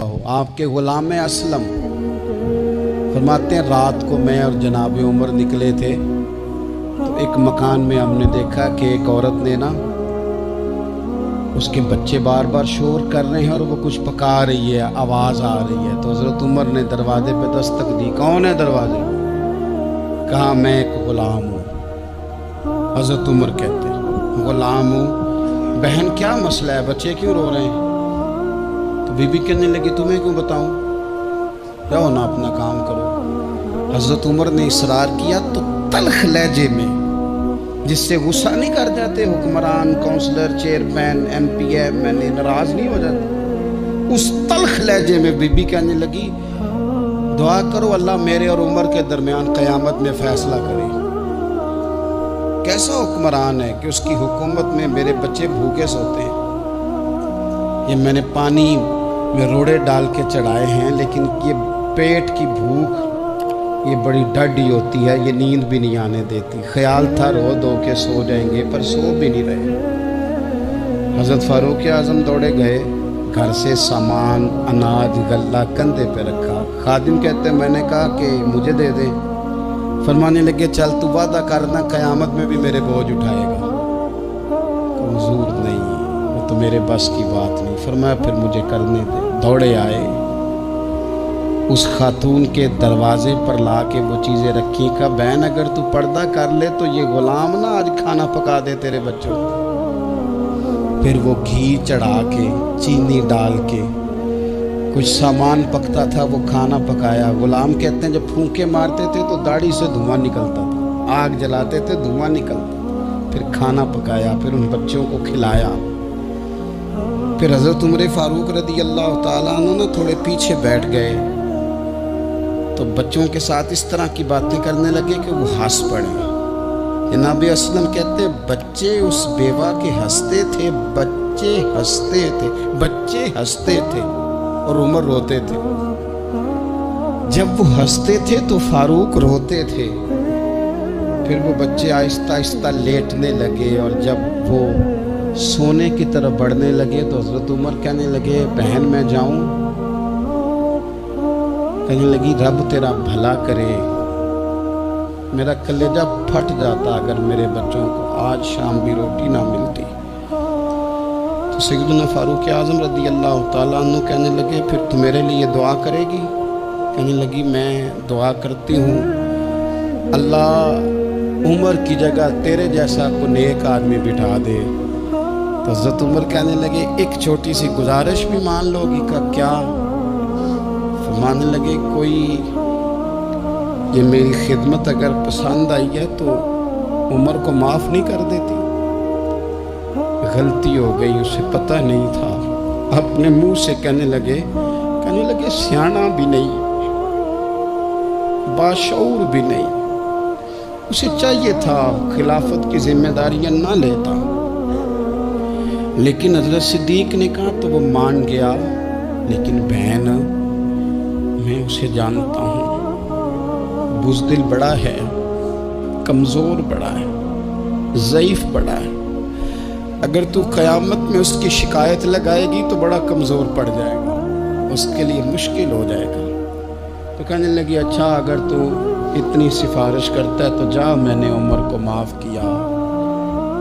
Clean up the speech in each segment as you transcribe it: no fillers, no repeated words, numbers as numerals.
آپ کے غلام اسلم فرماتے ہیں رات کو میں اور جناب عمر نکلے تھے تو ایک مکان میں ہم نے دیکھا کہ ایک عورت نے نا اس کے بچے بار بار شور کر رہے ہیں اور وہ کچھ پکا رہی ہے، آواز آ رہی ہے۔ تو حضرت عمر نے دروازے پہ دستک دی، کون ہے دروازے؟ کہا میں ایک غلام ہوں۔ حضرت عمر کہتے ہیں غلام ہوں، بہن کیا مسئلہ ہے، بچے کیوں رو رہے ہیں؟ تو بی بی کہنے لگی تمہیں کیوں بتاؤں، جاؤ نا اپنا کام کرو۔ حضرت عمر نے اصرار کیا تو تلخ لہجے میں، جس سے غصہ نہیں کر جاتے حکمران، councillor, chairman, M P M L A ناراض نہیں ہو جاتے، اس تلخ لہجے میں بی بی کہنے لگی دعا کرو اللہ میرے اور عمر کے درمیان قیامت میں فیصلہ کرے۔ کیسا حکمران ہے کہ اس کی حکومت میں میرے بچے بھوکے سوتے ہیں، یہ میں نے پانی میں روڑے ڈال کے چڑھائے ہیں، لیکن یہ پیٹ کی بھوک یہ بڑی ڈاڈی ہوتی ہے، یہ نیند بھی نہیں آنے دیتی۔ خیال تھا رو دو کے سو جائیں گے پر سو بھی نہیں رہے۔ حضرت فاروق اعظم دوڑے گئے، گھر سے سامان اناج غلہ کندھے پہ رکھا۔ خادم کہتے میں نے کہا کہ مجھے دے دے، فرمانے لگے چل تو وعدہ کرنا قیامت میں بھی میرے بوجھ اٹھائے گا۔ حضور نہیں، وہ تو میرے بس کی بات نہیں۔ فرمایا پھر مجھے کرنے دے۔ دوڑے آئے، اس خاتون کے دروازے پر لا کے وہ چیزیں رکھی، کہا بہن اگر تو پردہ کر لے تو یہ غلام نا آج کھانا پکا دے تیرے بچوں کو۔ پھر وہ گھی چڑھا کے چینی ڈال کے کچھ سامان پکتا تھا وہ کھانا پکایا۔ غلام کہتے ہیں جب پھونکے مارتے تھے تو داڑھی سے دھواں نکلتا تھا، آگ جلاتے تھے دھواں نکلتا تھا، پھر کھانا پکایا، پھر ان بچوں کو کھلایا۔ پھر حضرت عمر فاروق رضی اللہ تعالیٰ عنہ نا تھوڑے پیچھے بیٹھ گئے تو بچوں کے ساتھ اس طرح کی باتیں کرنے لگے کہ وہ ہنس پڑے۔ جناب اسلم کہتے بچے اس بیوہ کے ہنستے تھے، بچے ہنستے تھے اور عمر روتے تھے۔ جب وہ ہنستے تھے تو فاروق روتے تھے۔ پھر وہ بچے آہستہ آہستہ لیٹنے لگے اور جب وہ سونے کی طرف بڑھنے لگے تو حضرت عمر کہنے لگے بہن میں جاؤں؟ کہنے لگی رب تیرا بھلا کرے، میرا کلیجہ پھٹ جاتا اگر میرے بچوں کو آج شام بھی روٹی نہ ملتی۔ تو سیدنا فاروق اعظم رضی اللہ تعالیٰ عنہ کہنے لگے پھر تو میرے لیے دعا کرے گی؟ کہنے لگی میں دعا کرتی ہوں اللہ عمر کی جگہ تیرے جیسا کو نیک آدمی بٹھا دے۔ تو حضرت عمر کہنے لگے ایک چھوٹی سی گزارش بھی مان لو گی؟ کا کیا؟ فرمانے لگے کوئی یہ میری خدمت اگر پسند آئی ہے تو عمر کو معاف نہیں کر دیتی؟ غلطی ہو گئی، اسے پتہ نہیں تھا۔ اپنے منہ سے کہنے لگے سیانا بھی نہیں، باشعور بھی نہیں، اسے چاہیے تھا خلافت کی ذمہ داریاں نہ لیتا۔ لیکن حضرت صدیق نے کہا تو وہ مان گیا، لیکن بہن میں اسے جانتا ہوں، بزدل بڑا ہے، کمزور بڑا ہے، ضعیف بڑا ہے، اگر تو قیامت میں اس کی شکایت لگائے گی تو بڑا کمزور پڑ جائے گا، اس کے لیے مشکل ہو جائے گا۔ تو کہنے لگی اچھا اگر تو اتنی سفارش کرتا ہے تو جا، میں نے عمر کو معاف کیا۔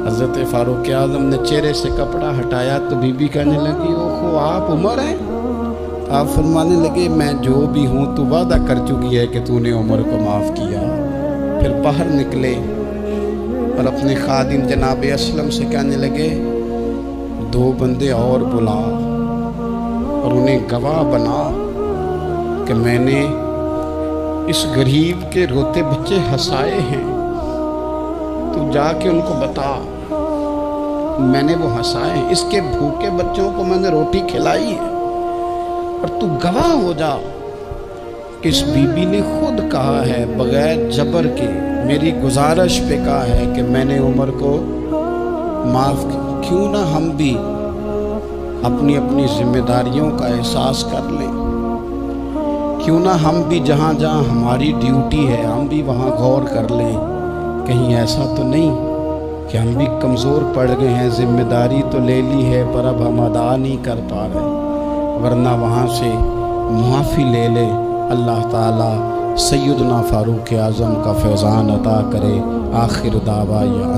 حضرت فاروق اعظم نے چہرے سے کپڑا ہٹایا تو بی بی کہنے لگی اوہو آپ عمر ہیں؟ آپ فرمانے لگے میں جو بھی ہوں تو وعدہ کر چکی ہے کہ تو نے عمر کو معاف کیا۔ پھر باہر نکلے اور اپنے خادم جناب اسلم سے کہنے لگے 2 بندے اور بلا اور انہیں گواہ بنا کہ میں نے اس غریب کے روتے بچے ہنسائے ہیں، تو جا کے ان کو بتا میں نے وہ ہنسائے ہیں، اس کے بھوکے بچوں کو میں نے روٹی کھلائی ہے، اور تو گواہ ہو جا کہ اس بی بی نے خود کہا ہے بغیر جبر کے، میری گزارش پہ کہا ہے کہ میں نے عمر کو معاف کیا۔ کیوں نہ ہم بھی اپنی اپنی ذمہ داریوں کا احساس کر لیں، کیوں نہ ہم بھی جہاں جہاں ہماری ڈیوٹی ہے ہم بھی وہاں غور کر لیں، کہیں ایسا تو نہیں کہ ہم بھی کمزور پڑ گئے ہیں، ذمہ داری تو لے لی ہے پر اب ہم ادا نہیں کر پا رہے۔ ورنہ وہاں سے معافی لے لے۔ اللہ تعالیٰ سیدنا فاروق اعظم کا فیضان عطا کرے۔ آخر دعویٰ یا